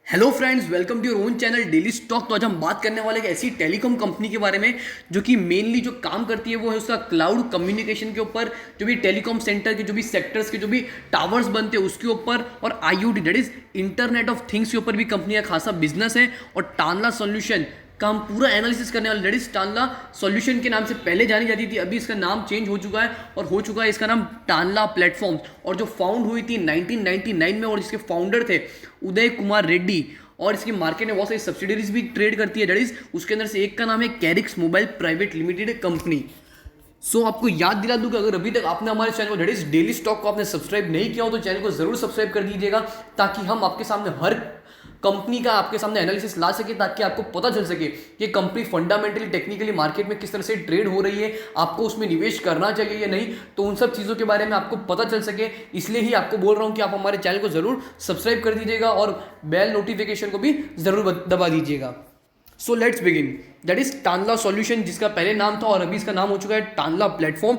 Hello friends, welcome to your own channel daily stock. तो आज हम बात करने वाले एक ऐसी टेलीकॉम कंपनी के बारे में जो कि मेनली जो काम करती है वो है उसका क्लाउड कम्युनिकेशन के ऊपर, जो भी टेलीकॉम सेंटर के जो भी सेक्टर्स के जो भी टावर्स बनते हैं उसके ऊपर, और IoT that is internet of things के ऊपर भी कंपनी का खासा बिजनेस है। और टानला सॉल्यूशन का हम पूरा एनालिसिस करने वाले। दैट इज टानला सॉल्यूशन के नाम से पहले जानी जाती थी, अभी इसका नाम चेंज हो चुका है और हो चुका है इसका नाम टानला प्लेटफॉर्म। और जो फाउंड हुई थी 1999 में, और इसके फाउंडर थे उदय कुमार रेड्डी। और इसकी मार्केट में बहुत सारी सब्सिडरीज भी ट्रेड करती है। दैट इज उसके अंदर से एक का नाम है कैरिक्स मोबाइल प्राइवेट लिमिटेड कंपनी। आपको याद दिला दूं कि अगर अभी तक आपने हमारे चैनल को दैट इज डेली स्टॉक को आपने सब्सक्राइब नहीं किया हो तो चैनल को जरूर सब्सक्राइब कर दीजिएगा, ताकि हम आपके सामने हर कंपनी का आपके सामने एनालिसिस ला सके, ताकि आपको पता चल सके कि कंपनी फंडामेंटली टेक्निकली मार्केट में किस तरह से ट्रेड हो रही है, आपको उसमें निवेश करना चाहिए या नहीं। तो उन सब चीज़ों के बारे में आपको पता चल सके, इसलिए ही आपको बोल रहा हूं कि आप हमारे चैनल को जरूर सब्सक्राइब कर दीजिएगा और बेल नोटिफिकेशन को भी जरूर दबा दीजिएगा। So let's begin. That is Tanla solution, जिसका पहले नाम था और अभी इसका नाम हो चुका है टानला प्लेटफॉर्म।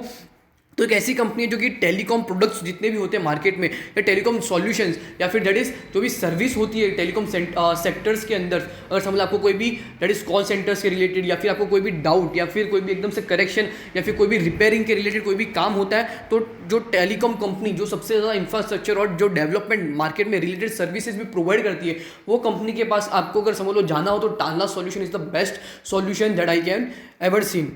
तो एक ऐसी कंपनी है जो कि टेलीकॉम प्रोडक्ट्स जितने भी होते हैं मार्केट में, या टेलीकॉम सॉल्यूशंस, या फिर दैट इज जो भी सर्विस होती है टेलीकॉम सेक्टर्स के अंदर, अगर समझ आपको कोई भी दैट इज कॉल सेंटर्स के रिलेटेड, या फिर आपको कोई भी डाउट, या फिर कोई भी एकदम से करेक्शन, या फिर कोई भी रिपेयरिंग के रिलेटेड कोई भी काम होता है, तो जो टेलीकॉम कंपनी जो सबसे ज़्यादा इंफ्रास्ट्रक्चर और जो डेवलपमेंट मार्केट में रिलेटेड सर्विसेज भी प्रोवाइड करती है, वो कंपनी के पास आपको अगर समझ लो जाना हो तो Tanla solution is the best solution that I can ever seen.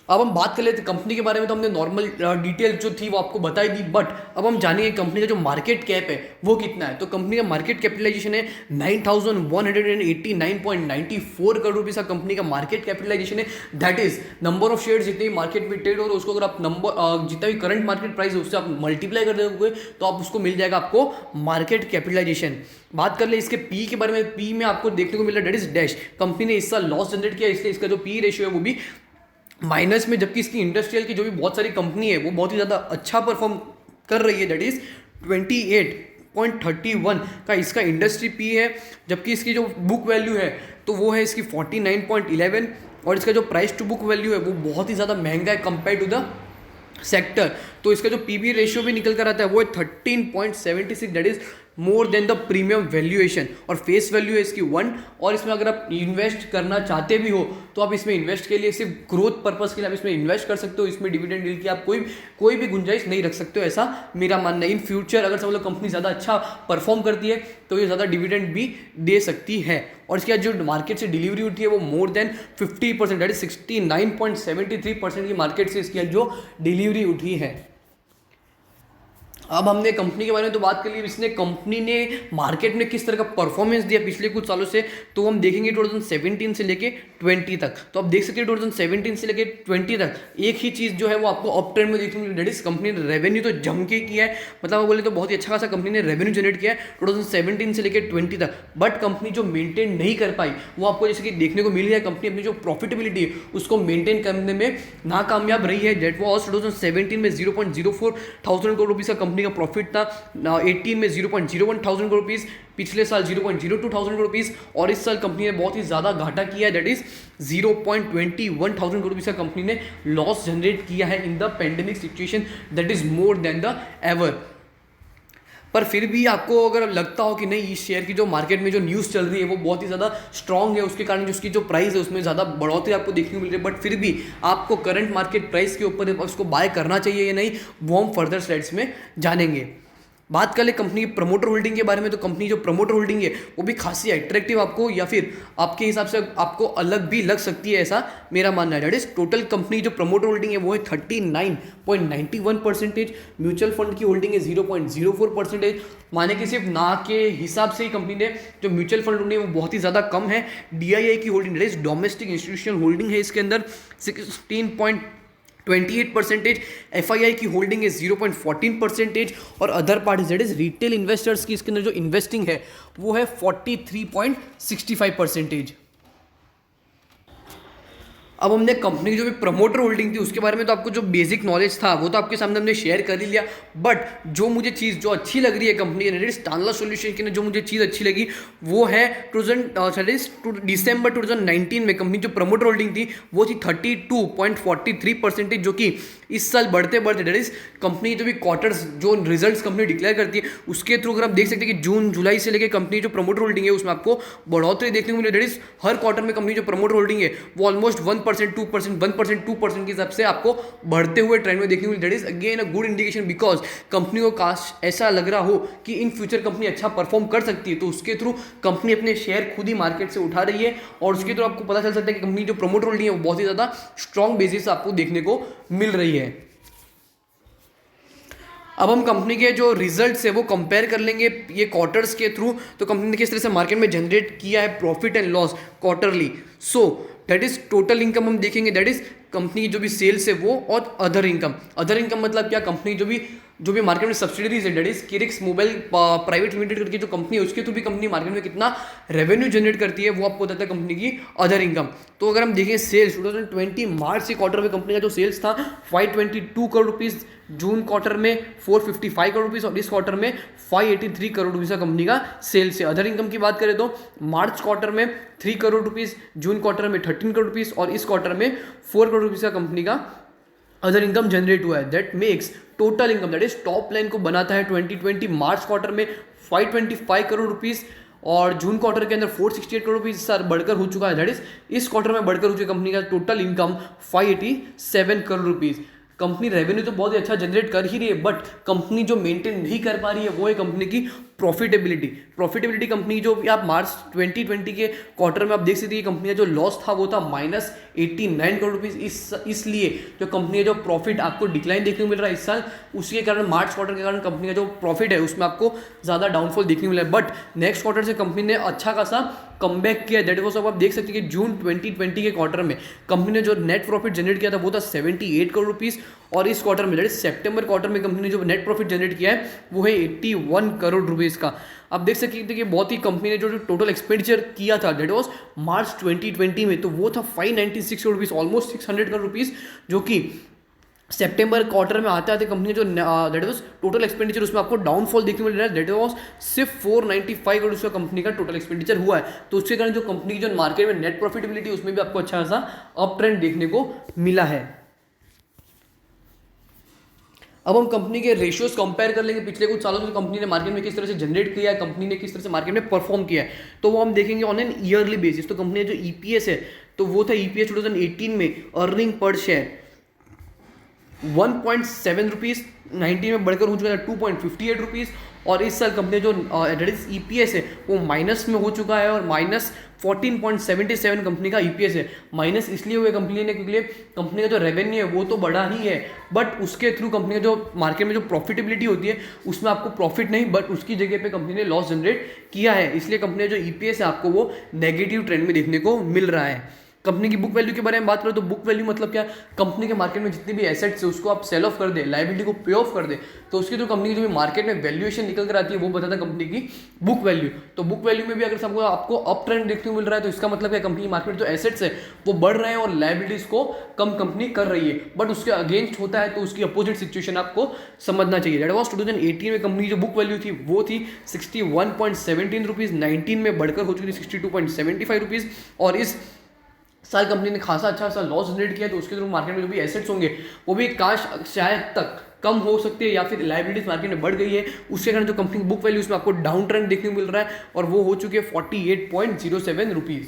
अब हम बात कर लेते कंपनी के बारे में। तो हमने नॉर्मल डिटेल जो थी वो आपको बताई दी, बट अब हम जानेंगे कंपनी का जो मार्केट कैप है वो कितना है। तो कंपनी का मार्केट कैपिटलाइजेशन है 9189.94 करोड़ रुपीस का कंपनी का मार्केट कैपिटलाइजेशन है। That is number of share जितने भी मार्केट में ट्रेड हो रहे उसको अगर आप नंबर जितना भी करंट मार्केट प्राइस है उससे आप मल्टीप्लाई कर दोगे तो आप उसको मिल जाएगा आपको मार्केट कैपिटलाइजेशन। बात कर ले इसके पी के बारे में। पी में आपको देखने को मिल रहा है दैट इज डैश। कंपनी ने इस साल लॉस जनरेट किया, इसलिए इसका जो पी रेशियो है वो भी माइनस में, जबकि इसकी इंडस्ट्रियल की जो भी बहुत सारी कंपनी है वो बहुत ही ज़्यादा अच्छा परफॉर्म कर रही है। दैट इज 28.31 का इसका इंडस्ट्री पी है, जबकि इसकी जो बुक वैल्यू है तो वो है इसकी 49.11, और इसका जो प्राइस टू बुक वैल्यू है वो बहुत ही ज़्यादा महंगा है कंपेयर टू द सेक्टर। तो इसका जो पीबी रेशियो भी निकल कर आता है वो है 13.76, that is more than the premium valuation. और फेस वैल्यू है इसकी 1। और इसमें अगर आप इन्वेस्ट करना चाहते भी हो तो आप इसमें इन्वेस्ट के लिए सिर्फ ग्रोथ पर्पस के लिए आप इसमें इन्वेस्ट कर सकते हो। इसमें डिविडेंड डील की आप कोई भी गुंजाइश नहीं रख सकते हो, ऐसा मेरा मानना है। इन फ्यूचर अगर सब लोग कंपनी ज़्यादा अच्छा परफॉर्म करती है तो ये ज़्यादा डिविडेंड भी दे सकती है। और इसके बाद जो मार्केट से डिलीवरी उठी है वो मोर देन 50%, दैट इज 69.73% की मार्केट से इसकी जो डिलीवरी उठी है। अब हमने कंपनी के बारे में तो बात कर ली, इसने कंपनी ने मार्केट में किस तरह का परफॉर्मेंस दिया पिछले कुछ सालों से, तो हम देखेंगे 2017 से लेके 20 तक। तो आप देख सकते हैं 2017 से लेके 20 तक एक ही चीज़ जो है वो आपको अप ट्रेंड में देखने को मिली। दैट इज कंपनी ने रेवेन्यू तो जम के किया है, मतलब बोले तो बहुत ही अच्छा खासा कंपनी ने रेवेन्यू जनरेट किया है 2017 से लेकर 20 तक। बट कंपनी जो मेंटेन नहीं कर पाई वो आपको जैसे कि देखने को मिल रहा है, कंपनी अपनी जो प्रॉफिटेबिलिटी है उसको मेंटेन करने में नाकामयाब रही है। डेट वॉज 2017 में 0.04 थाउजेंड करोड़ रुपीज़ का कंपनी का प्रॉफिट था, 18 में 0.01 थाउजेंड करोड़ रुपीज़, पिछले साल 0.02 थाउजेंड करोड़ रुपीज़, और इस साल कंपनी ने बहुत ही ज़्यादा घाटा किया है। That is 0.21 thousand crore rupees का कंपनी ने लॉस जनरेट किया है in the pandemic situation, that is more than the ever. पर फिर भी आपको अगर लगता हो कि नहीं इस शेयर की जो मार्केट में जो न्यूज़ चल रही है वो बहुत ही ज़्यादा स्ट्रांग है, उसके कारण जो उसकी जो प्राइस है उसमें ज़्यादा बढ़ोतरी आपको देखने को मिल रही है, बट फिर भी आपको करंट मार्केट प्राइस के ऊपर उसको बाय करना चाहिए या नहीं वो हम फर्दर स्लाइड्स में जानेंगे। बात कर ले कंपनी की प्रमोटर होल्डिंग के बारे में। तो कंपनी जो प्रमोटर होल्डिंग है वो भी खासी अट्रैक्टिव आपको, या फिर आपके हिसाब से आपको अलग भी लग सकती है, ऐसा मेरा मानना है। दैट इज टोटल कंपनी जो प्रमोटर होल्डिंग है वो है 39.91%। म्यूचुअल फंड की होल्डिंग है 0.04%। माने कि सिर्फ ना के हिसाब से ही कंपनी ने जो म्यूचुअल फंड होल्डिंग है वो बहुत ही ज़्यादा कम है। डीआईआई की holding that is domestic institutional holding है इसके अंदर 16.28%। FII की होल्डिंग है 0.14%। और other parties that is retail investors की इसके अंदर जो इन्वेस्टिंग है वो है 43.65%। अब हमने कंपनी की जो भी प्रमोटर होल्डिंग थी उसके बारे में तो आपको जो बेसिक नॉलेज था वो तो आपके सामने हमने शेयर कर ही लिया, बट जो मुझे चीज़ जो अच्छी लग रही है कंपनी के टांला सॉल्यूशन की जो मुझे चीज़ अच्छी लगी वो है दिसंबर 2019 में कंपनी जो प्रमोटर होल्डिंग थी वो थी 32.43%, जो कि इस साल बढ़ते बढ़ते डेट इज कंपनी जो भी क्वार्टर्स जो रिजल्ट्स कंपनी डिक्लेयर करती है उसके थ्रू अगर आप देख सकते हैं कि जून जुलाई से लेकर कंपनी जो प्रमोटर होल्डिंग है उसमें आपको बढ़ोतरी देखने को मिली। डेट इज हर क्वार्टर में कंपनी जो प्रमोटर होल्डिंग है वो ऑलमोस्ट 1%, 2%, 1%, 2% के हिसाब से आपको बढ़ते हुए ट्रेंड में देखने को मिली। That is again a good indication, because company को काश ऐसा लग रहा हो कि इन फ्यूचर कंपनी अच्छा परफॉर्म कर सकती है, तो उसके थ्रू कंपनी अपने शेयर खुद ही मार्केट से उठा रही है और उसके थ्रू आपको पता चल सकता है कि कंपनी जो प्रमोटर होल्डिंग है वो बहुत ही ज़्यादा स्ट्रॉन्ग बेसिस आपको देखने को मिल रही है। अब हम कंपनी के जो रिजल्ट्स है वो कंपेयर कर लेंगे ये क्वार्टर्स के थ्रू, तो कंपनी ने किस तरह से मार्केट में जनरेट किया है profit and loss quarterly. So that is total income हम देखेंगे, दैट इज कंपनी की जो भी सेल्स है वो, और अदर इनकम। अदर इनकम मतलब क्या, कंपनी जो भी मार्केट में सब्सिडीज है, that is Karix mobile private limited करके जो कंपनी है उसके थ्रू भी कंपनी मार्केट में कितना रेवेन्यू जनरेट करती है वो आपको बताता है कंपनी की अदर इनकम। तो अगर हम देखें सेल्स 2020 मार्च के क्वार्टर में कंपनी का जो सेल्स था 522 करोड़ रुपीज़, जून क्वार्टर में 455 करोड़ रुपीज़ और इस क्वार्टर में 583 करोड़ रुपीज़ का कंपनी का सेल्स है। अदर इनकम की बात करें तो मार्च क्वार्टर में 3 करोड़ रुपीज़, जून क्वार्टर में 13 करोड़ रुपीज़ और इस क्वार्टर में 4 करोड़ रुपीज़ का कंपनी का अदर इनकम जनरेट हुआ है। That makes total income, that is top line को बनाता है 2020 मार्च क्वार्टर में 525 करोड़ रुपीज़ और जून क्वार्टर के अंदर 468 करोड़ रुपीज़ सर बढ़कर हो चुका है। दैट इज इस क्वार्टर में बढ़कर हो चुकी कंपनी का total income 587 crore rupees. Company revenue तो बहुत ही अच्छा जनरेट कर ही रही है, बट कंपनी जो मेंटेन नहीं कर पा रही है वो है कंपनी की प्रॉफिटेबिलिटी। कंपनी जो आप मार्च 2020 के क्वार्टर में आप देख सकते हैं कंपनी का जो लॉस था वो था -89 करोड़ रुपीज़। इसलिए जो कंपनी का जो प्रॉफिट आपको डिक्लाइन देखने को मिल रहा है इस साल, उसके कारण मार्च क्वार्टर के कारण कंपनी का जो प्रॉफिट है उसमें आपको ज़्यादा डाउनफॉल देखने को मिला है। बट नेक्स्ट क्वार्टर से कंपनी ने अच्छा खासा कमबैक किया। दैट वाज, अब आप देख सकते हैं कि जून 2020 के क्वार्टर में कंपनी ने जो नेट प्रॉफिट जनरेट किया था वो था 78 करोड़ रुपीज़ और इस क्वार्टर में, दैट इज सितंबर क्वार्टर में कंपनी ने जो नेट प्रॉफिट जनरेट किया है वो है 81 करोड़ रुपीज़ का। आप देख सकते हैं कि बहुत ही कंपनी ने जो टोटल एक्सपेंडिचर किया था दैट वाज मार्च 2020 में, तो वो था 596 crore rupees, almost 600 crore rupees, जो कि सितंबर क्वार्टर में आते आते कंपनी जो दैट वाज टोटल एक्सपेंडिचर उसमें आपको डाउनफॉल देखने को मिल रहा है। दैट वाज सिर्फ 495 करोड़ का कंपनी का टोटल एक्सपेंडिचर हुआ है, तो उसके कारण जो कंपनी की जो मार्केट में नेट प्रॉफिटेबिलिटी उसमें भी आपको अच्छा खासा अप ट्रेंड देखने को मिला है। अब हम कंपनी के रेशियोज कंपेयर कर लेंगे पिछले कुछ सालों से कंपनी ने मार्केट में किस तरह से जनरेट किया है, कंपनी ने किस तरह से मार्केट में परफॉर्म किया है, तो वो हम देखेंगे ऑन एन ईयरली बेसिस। तो कंपनी का जो ईपीएस है तो वो था ईपीएस 2018 में अर्निंग पर शेयर 1.7 रुपीज़, 19 में बढ़कर हो चुका है 2.58 रुपीज़ और इस साल कंपनी जो ईपीएस है वो माइनस में हो चुका है और -14.77 कंपनी का ईपीएस है। माइनस इसलिए हुए कंपनी ने क्योंकि कंपनी का जो रेवेन्यू है वो तो बढ़ा ही है, बट उसके थ्रू कंपनी का जो मार्केट में जो प्रॉफिटेबिलिटी होती है उसमें आपको प्रॉफिट नहीं बट उसकी जगह पे कंपनी ने लॉस जनरेट किया है, इसलिए कंपनी का जो ईपीएस है आपको वो नेगेटिव ट्रेंड में देखने को मिल रहा है। कंपनी की बुक वैल्यू के बारे में बात करें तो बुक वैल्यू मतलब क्या, कंपनी के मार्केट में जितनी भी एसेट्स है उसको आप सेल ऑफ कर दे, लाइबिलिटी को पे ऑफ कर दे, तो उसकी जो कंपनी की जो भी मार्केट में वैल्यूएशन निकल कर आती है वो बताता है कंपनी की बुक वैल्यू। तो बुक वैल्यू में भी अगर सबको आपको अप ट्रेंड देखने को मिल रहा है तो इसका मतलब है कंपनी की मार्केट जो एसेट्स है वो बढ़ रहे हैं और लाइबिलिटीज को कम कंपनी कर रही है, बट उसके अगेंस्ट होता है तो उसकी अपोजिट सिचुएशन आपको समझना चाहिए। दैट वाज 2018 में कंपनी की जो बुक वैल्यू थी वो थी 61.17 रुपीज़, 19 में बढ़कर हो चुकी थी 62.75 रुपीज़ और इस साल कंपनी ने खासा अच्छा सा लॉस जनरेट किया, तो उसके थ्रू मार्केट में जो भी एसेट्स होंगे वो भी काश शायद तक कम हो सकते हैं या फिर लाइबिलिटीज मार्केट में बढ़ गई है, उसके कारण जो कंपनी की बुक वैल्यू उसमें आपको डाउन ट्रेंड देखने को मिल रहा है और वो हो चुकी है 48.07 रुपीज़।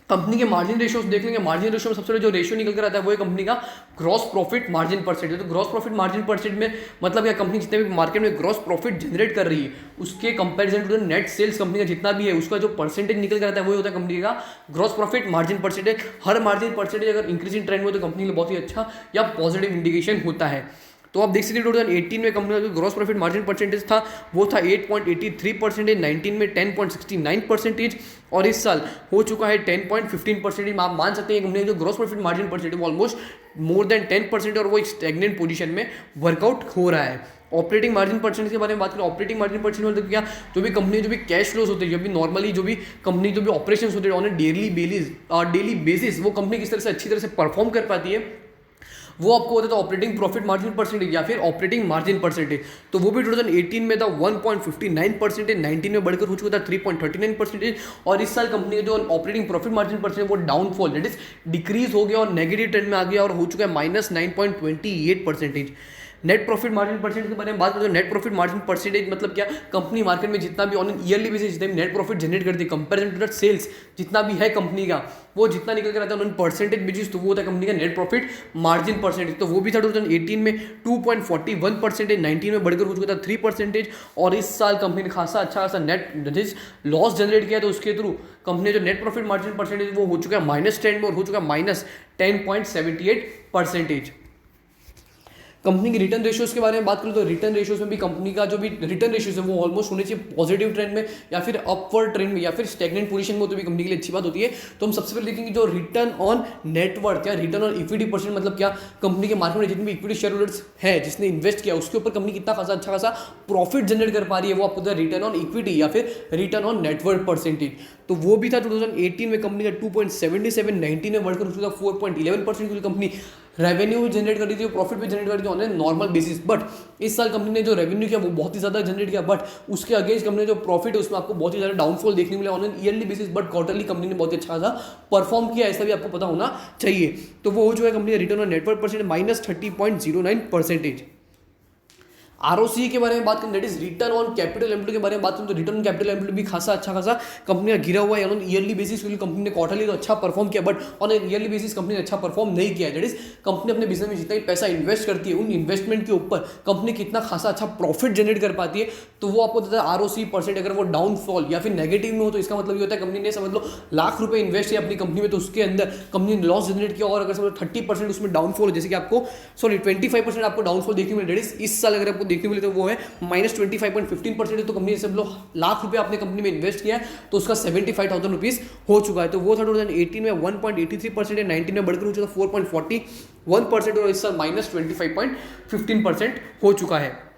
कंपनी के मार्जिन रेशियोज देख लेंगे। मार्जिन रेशियो में सबसे जो रेशियो निकल कर आता है वो है कंपनी का ग्रॉस प्रॉफिट मार्जिन परसेंटेज। तो ग्रॉस प्रॉफिट मार्जिन परसेंटेज में मतलब क्या, कंपनी जितने भी मार्केट में ग्रॉस प्रॉफिट जनरेट कर रही है उसके comparison to the net sales company का जितना भी है उसका जो परसेंटेज निकल कर आता है वो होता है कंपनी का ग्रॉस प्रॉफिट मार्जिन परसेंटेज। हर मार्जिन परसेंटेज अगर इंक्रीजिंग ट्रेंड में तो कंपनी के लिए बहुत ही अच्छा या पॉजिटिव इंडिकेशन होता है। तो आप देख सकते हैं 2018 में कंपनी का जो ग्रॉस प्रॉफिट मार्जिन परसेंटेज था वो था 8.83%, 19 में 10.69%, और इस साल हो चुका है 10.15%। आप मान सकते हैं कंपनी का जो gross profit margin percentage almost more than 10%, और वो एक स्टैग्नेंट पोजीशन में वर्कआउट हो रहा है। ऑपरेटिंग मार्जिन परसेंटेज के बारे में बात करें, ऑपरेटिंग मार्जिन परसेंटेज मतलब क्या, जो भी कंपनी जो भी कैश फ्लोज होते हैं, जो भी नॉर्मली जो भी कंपनी जो भी ऑपरेशंस होते हैं ऑन डेली बेसिस वो कंपनी किस तरह से अच्छी तरह से परफॉर्म कर पाती है, वो आपको होता था ऑपरेटिंग प्रॉफिट मार्जिन परसेंटेज या फिर ऑपरेटिंग मार्जिन परसेंटेज। तो वो भी 2018 में था 1.59%, 19 में बढ़कर हो चुका था 3.39%, और इस साल कंपनी का जो ऑपरेटिंग प्रॉफिट मार्जिन परसेंटेज वो डाउनफॉल दैट इज डिक्रीज हो गया और नेगेटिव ट्रेंड में आ गया और हो चुका है -9.28%। नेट प्रॉफिट मार्जिन परसेंटेज के बारे में बात करें तो नेट प्रॉफिट मार्जिन परसेंटेज मतलब क्या, कंपनी मार्केट में जितना भी ऑन एन ईयरली बेसिस जितना भी नेट प्रॉफिट जनरेट करती है कंपेरिजन टू दैट सेल्स जितना भी है कंपनी का, वो जितना निकल कर आता है ऑन परसेंटेज बेसिस, तो वो होता है कंपनी का नेट प्रॉफिट मार्जिन परसेंटेज। तो वो भी था 2018 में 2.41%, 19 में बढ़कर हो चुका था 3%, और इस साल कंपनी ने अच्छा नेट लॉस जनरेट किया, तो उसके थ्रू कंपनी जो नेट प्रॉफिट मार्जिन परसेंटेज वो हो चुका है -10 में और हो चुका है -10.78%। कंपनी की रिटर्न रेशियोज के बारे में बात करें तो रिटर्न रेशियोज में भी कंपनी का जो भी रिटर्न रेशियोज है वो ऑलमोस्ट होने चाहिए पॉजिटिव ट्रेंड में या फिर अपवर्ड ट्रेंड में या फिर स्टैग्नेंट पोजीशन में, तो भी कंपनी के लिए अच्छी बात होती है। तो हम सबसे पहले देखेंगे जो रिटर्न ऑन नेटवर्थ या रिटर्न ऑन इक्विटी परसेंट मतलब क्या, कंपनी के मार्केट में जितने भी इक्विटी शेयर होल्डर्स है जिसने इन्वेस्ट किया उसके ऊपर कंपनी कितना अच्छा खासा प्रॉफिट जनरेट कर पा रही है, वो आपको रिटर्न ऑन इक्विटी या फिर रिटर्न ऑन नेटवर्थ परसेंटेज। तो वो भी था 2018 में कंपनी का 2.77, 19 में बढ़कर हो चुका 4.11%, क्योंकि कंपनी रेवेन्यू भी जनरेट कर रही थी, प्रॉफिट भी जनरेट कर रही थी ऑन नॉर्मल बेसिस। बट इस साल कंपनी ने जो रेवेन्यू किया वो बहुत ही ज़्यादा जनरेट किया, बट उसके अगेंस्ट कंपनी ने जो प्रॉफिट है उसमें आपको बहुत ही ज़्यादा डाउनफॉल देखने को मिला on an yearly basis, but quarterly company ने बहुत अच्छा सा परफॉर्म किया, ऐसा भी आपको पता होना चाहिए। तो वो हो चुका है कंपनी का return on net worth percent -30.09%। ROC के बारे में बात करें that is return on capital employ के बारे में बात करें तो रिटर्न ऑन कैपिटल एम्प्लॉय भी अच्छा खासा कंपनी का गिरा हुआ है ऑन ईयरली बेसिस, क्योंकि कंपनी ने क्वार्टरली तो अच्छा परफॉर्म किया but on an yearly basis company ने अच्छा परफॉर्म नहीं किया है। दैट इज कंपनी अपने बिजनेस में जितना भी पैसा इन्वेस्ट करती है उन इन्वेस्टमेंट के ऊपर कंपनी कितना खासा अच्छा प्रॉफिट जनरेट कर पाती है, तो वो आपको देता है आरओसी परसेंट। अगर वो डाउनफॉल या फिर नेगेटिव में हो तो इसका मतलब ये होता है कंपनी ने समझ लो लाख रुपए इन्वेस्ट किया अपनी कंपनी में, तो उसके अंदर कंपनी ने लॉस जनरेट किया, और अगर समझ 30% उसमें डाउनफॉल हो, जैसे कि आपको 25% आपको डाउनफॉल देखने मिले, दैट इज इस साल अगर आपको देखने मिले तो वो है -25.15%। तो कंपनी ने सब लोग लाख रुपए अपने कंपनी में इन्वेस्ट किया है तो उसका 75,000 रुपीज हो चुका है। तो वो था 2018 में 1.83% है, 19 में बढ़कर हो चुका 4.41%, और इस साल -25.15% हो चुका है।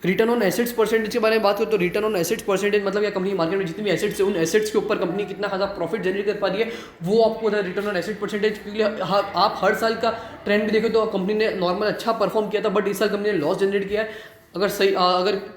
रिटर्न ऑन एसेट्स परसेंटेज के बारे में बात करें तो रिटर्न ऑन एसेट्स परसेंटेज मतलब या कंपनी मार्केट में जितनी भी एसेट्स है उन एसेट्स के ऊपर कंपनी कितना खासा प्रॉफिट जनरेट कर पा रही है, वो आपको रिटर्न ऑन एसेट परसेंटेज के लिए आप हर साल का ट्रेंड भी देखें तो कंपनी ने नॉर्मल अच्छा परफॉर्म किया था, बट इस साल कंपनी ने लॉस जनरेट किया है। अगर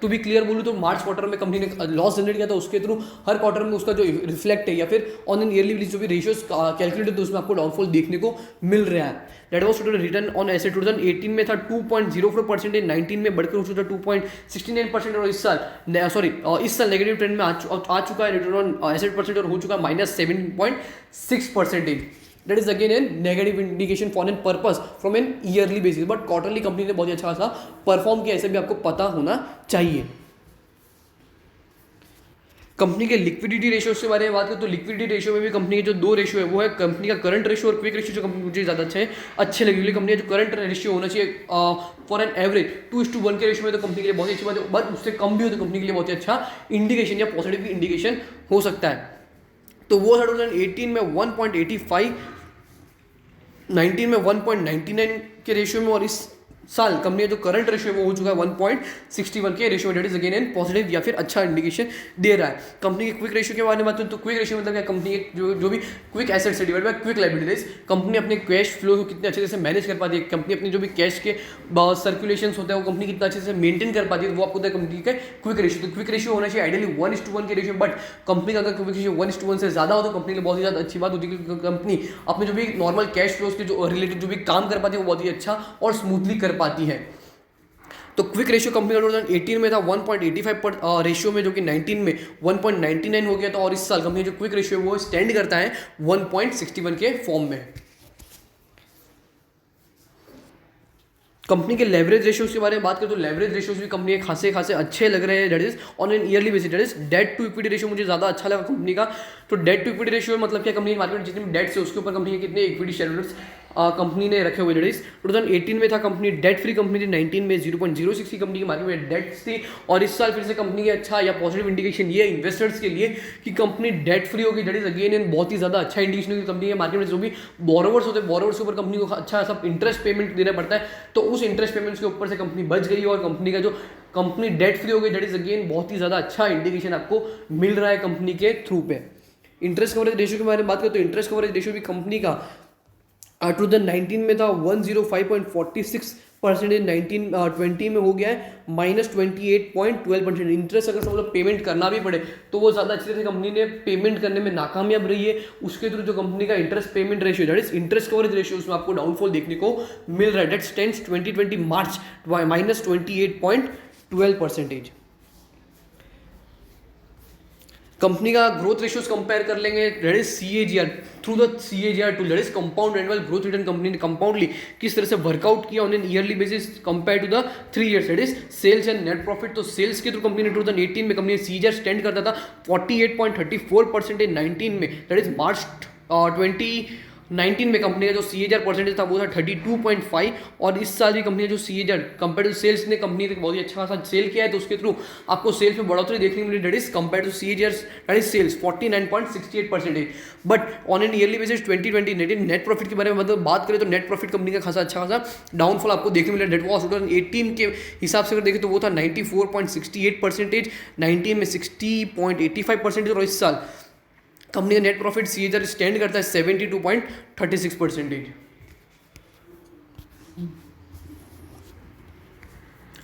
टू बी क्लियर बोलूँ तो मार्च क्वार्टर में कंपनी ने लॉस जनरेट किया था, उसके थ्रू हर क्वार्टर में उसका जो रिफ्लेक्ट है या फिर ऑन एन ईयरली बेसिस जो भी रेशियोज कैलकुलेटेड तो उसमें आपको डाउनफॉल देखने को मिल रहा है। That was total return on asset 2018 में था 2.04%, 19 में बढ़कर हो चुका 2.69%, और इस साल नेगेटिव ट्रेंड में आ चुका है रिटर्न ऑन एसेट परसेंट और हो चुका है -7.6%। That is again a negative indication for an purpose from an yearly basis, but quarterly company ने बहुत ही अच्छा खासा परफॉर्म किया, ऐसे भी आपको पता होना चाहिए। कंपनी के लिक्विडिटी रेशियो के बारे में बात करें तो लिक्विडिटी रेशियो में भी कंपनी के जो दो रेशियो है वो है कंपनी का करंट रेशियो और क्विक रेशियो, जो कंपनी मुझे ज़्यादा अच्छे लगे। कंपनी का जो करंट रेशियो होना चाहिए फॉर एन एवरेज 2:1 के रेशियो में तो कंपनी के लिए बहुत ही अच्छी बात है, बट उससे कम भी हो तो कंपनी के लिए बहुत ही अच्छा इंडिकेशन या पॉजिटिव इंडिकेशन हो सकता है। तो वो 2018 में 1.85, 19 में 1.99 के रेशियो में, और इस साल कंपनी का जो करंट रेशियो वो हो चुका है 1.61 के रेशियो में, debt is again an positive या फिर अच्छा इंडिकेशन दे रहा है। कंपनी के क्विक रेशियो के बारे में बात करें तो क्विक रेशियो मतलब क्या, कंपनी के जो भी क्विक एसेट से divide by quick liabilities, company अपने कैश फ्लो को कितने अच्छे से मैनेज कर पाती है, कंपनी अपनी जो भी कैश के सर्कुलेशन होता है वो कंपनी कितना अच्छे से मेंटेन कर पाती है, वो आपको कंपनी के क्विक रेशियो। तो क्विक रेशियो होना चाहिए आइडियली 1:1 के रेशियो, बट कंपनी का अगर क्विक रेशियो 1:1 से ज्यादा हो तो कंपनी के लिए बहुत ही ज्यादा अच्छी बात होती है, क्योंकि कंपनी अपने जो भी नॉर्मल कैश फ्लोज के जो रिलेटेड जो भी काम कर पाती है वो बहुत ही अच्छा और स्मूथली कर पाती है। तो क्विक रेशियो कंपनी का 2018 में था 1.85 रेशियो में, जो कि 19 में 1.99 हो गया था, और इस साल कंपनी जो क्विक रेशियो वो स्टैंड करता है 1.61 के फॉर्म में। कंपनी के लेवरेज रेशियोज के बारे में बात करें तो लेवरेज रेशियोज भी कंपनी के खासे अच्छे लग रहे हैं, that is on an yearly basis. That is debt to equity ratio मुझे ज़्यादा अच्छा लगा कंपनी का। तो डेट टू इक्विटी रेशियो मतलब क्या, कंपनी मार्केट में जितनी भी डेट्स है उसके ऊपर कंपनी के कितने इक्विटी शेयर होल्डर्स कंपनी ने रखे हुए दैट इज 2018 में था कंपनी डेट फ्री कंपनी थी, 19 में 0.06 की कंपनी की मार्केट में डेट्स थी, और इस साल फिर से कंपनी की अच्छा या पॉजिटिव इंडिकेशन ये इन्वेस्टर्स के लिए कि कंपनी डेट फ्री होगी, दैट इज अगेन इन बहुत ही ज़्यादा अच्छा इंडिकेशन है कि कंपनी के मार्केट में जो भी बोरोवर्स होते हैं बोरोवर्स के ऊपर कंपनी को अच्छा सब इंटरेस्ट पेमेंट देना पड़ता है, तो उस इंटरेस्ट पेमेंट्स के ऊपर से कंपनी बच गई और कंपनी का जो कंपनी डेट फ्री हो गई, दैट इज अगेन बहुत ही ज़्यादा अच्छा इंडिकेशन आपको मिल रहा है कंपनी के थ्रू पे। इंटरेस्ट कवरेज रेशियो के बारे में बात करें तो इंटरेस्ट कवरेज रेशियो भी कंपनी का 2019 में था 105.46%, 1920 में हो गया है -28.12%। इंटरेस्ट अगर मतलब पेमेंट करना भी पड़े तो वो ज़्यादा अच्छी तरह से कंपनी ने पेमेंट करने में नाकामयाब रही है, उसके थ्रू जो कंपनी का interest payment ratio that is interest coverage ratio उसमें आपको डाउनफॉल देखने को मिल रहा है, दैट स्टैंड्स 2020 मार्च -28.12%। कंपनी का ग्रोथ रेशियोज कंपेयर कर लेंगे, that is CAGR through the CAGR tool, that is compound annual growth return, company ने कंपाउंडली किस तरह से वर्कआउट किया on an yearly basis compare to the 3 years, that is sales and net profit. तो sales के through company ने 2018 में company CAGR stand करता था 48.34% इन 19 में, दैट इज मार्च 2019 में कंपनी का जो CAGR परसेंटेज था वो था 32.5, और इस साल भी कंपनी का जो CAGR कंपेयर टू सेल्स ने कंपनी ने बहुत ही अच्छा खासा सेल किया है, तो उसके थ्रू आपको सेल्स में बढ़ोतरी देखने को मिली, that is compare to CAGR that is sales 49.68%। But on an yearly basis 2020 net profit के बारे में मतलब बात करें तो नेट प्रॉफिट कंपनी का खासा अच्छा खासा डाउनफॉल आपको देखने मिला, डेट वॉज 2018 के हिसाब से अगर देखें तो वो था 94.68%, 19 में 60.85%, और इस साल कंपनी का नेट प्रॉफिट CAGR स्टैंड करता है 72.36%।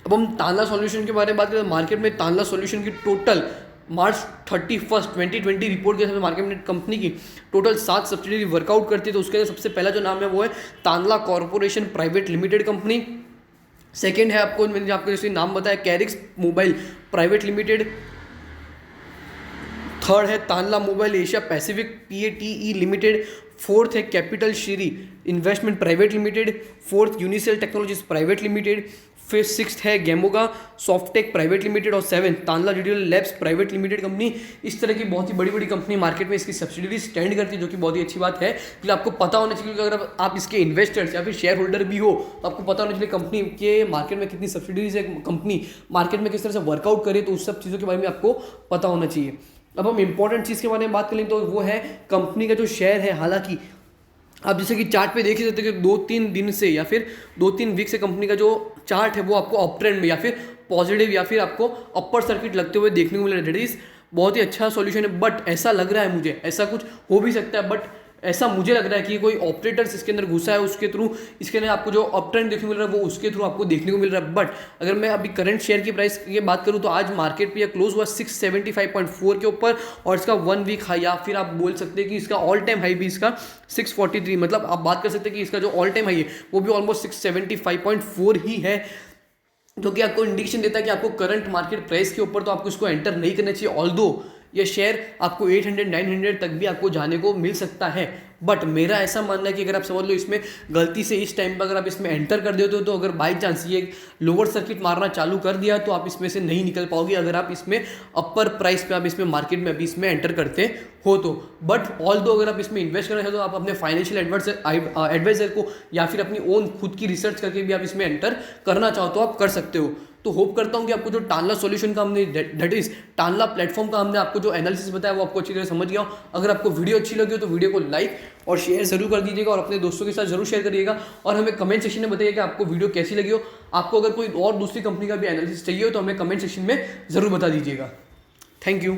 अब हम तानला सॉल्यूशन के बारे में बात करें तो मार्केट में तानला सॉल्यूशन की टोटल मार्च 31, 2020 रिपोर्ट के हिसाब से मार्केट में कंपनी की टोटल 7 सब्सिडरी वर्कआउट करती है, तो उसके सबसे पहला जो नाम है वो है Tanla corporation private limited company. Second है आपको मैंने आपको जैसे नाम बताया Karix mobile private limited. Third है Tanla mobile Asia Pacific PATE limited. Fourth है capital Shri investment private limited. Fourth Unicel technologies private limited. फिर सिक्स्थ है गेमोगा सॉफ्टेक प्राइवेट लिमिटेड, और seven Tanla digital labs private limited company. इस तरह की बहुत ही बड़ी बड़ी कंपनी मार्केट में इसकी सब्सिडरी स्टैंड करती है, जो कि बहुत ही अच्छी बात है, क्योंकि आपको पता होना चाहिए कि अगर आप इसके इन्वेस्टर्स या फिर शेयर होल्डर भी हो तो आपको पता होना चाहिए कंपनी के मार्केट में कितनी सब्सिडरीज है, कंपनी मार्केट में किस तरह से वर्कआउट करे, तो उस सब चीज़ों के बारे में आपको पता होना चाहिए। अब हम इंपॉर्टेंट चीज़ के बारे में बात करें तो वो है कंपनी का जो शेयर है। हालांकि आप जैसे कि चार्ट पे देख ही सकते हैं कि 2-3 दिन से या फिर 2-3 वीक से कंपनी का जो चार्ट है वो आपको अप ट्रेंड में या फिर पॉजिटिव या फिर आपको अपर सर्किट लगते हुए देखने को मिल रहा है। दैट इज बहुत ही अच्छा सॉल्यूशन है, बट ऐसा लग रहा है मुझे, ऐसा कुछ हो भी सकता है, बट ऐसा मुझे लग रहा है कि कोई ऑपरेटर्स इसके अंदर घुसा है, उसके थ्रू इसके अंदर आपको जो अप ट्रेंड देखने को मिल रहा है वो उसके थ्रू आपको देखने को मिल रहा है। बट अगर मैं अभी करंट शेयर की प्राइस की बात करूं तो आज मार्केट पे क्लोज हुआ 675.4 के ऊपर, और इसका 1 वीक हाई या फिर आप बोल सकते हैं कि इसका ऑल टाइम हाई भी इसका 643, मतलब आप बात कर सकते हैं कि इसका जो ऑल टाइम हाई है वो भी ऑलमोस्ट 675.4 ही है, जो कि आपको इंडिकेशन देता है कि आपको करंट मार्केट प्राइस के ऊपर तो आपको इसको एंटर नहीं करना चाहिए। ऑल्दो ये शेयर आपको 800-900 तक भी आपको जाने को मिल सकता है, बट मेरा ऐसा मानना है कि अगर आप समझ लो इसमें गलती से इस टाइम पर अगर आप इसमें एंटर कर देते हो तो अगर बाई चांस ये लोअर सर्किट मारना चालू कर दिया तो आप इसमें से नहीं निकल पाओगे, अगर आप इसमें अपर प्राइस पे आप इसमें मार्केट में अभी इसमें एंटर करते हो तो। बट ऑल्दो अगर आप इसमें इन्वेस्ट करना चाहते हो तो आप अपने फाइनेंशियल एडवाइजर को या फिर अपनी ओन खुद की रिसर्च करके भी आप इसमें एंटर करना चाहो तो आप कर सकते हो। तो होप करता हूँ कि आपको जो तानला सॉल्यूशन का हमने दैट इज तानला प्लेटफॉर्म का हमने आपको जो एनालिसिस बताया वो आपको अच्छी तरह समझ गया हो। अगर आपको वीडियो अच्छी लगी हो तो वीडियो को लाइक और शेयर जरूर कर दीजिएगा, और अपने दोस्तों के साथ जरूर शेयर करिएगा, और हमें कमेंट सेक्शन में बताइए कि आपको वीडियो कैसी लगी हो। आपको अगर कोई और दूसरी कंपनी का भी एनालिसिस चाहिए हो तो हमें कमेंट सेक्शन में जरूर बता दीजिएगा। Thank you.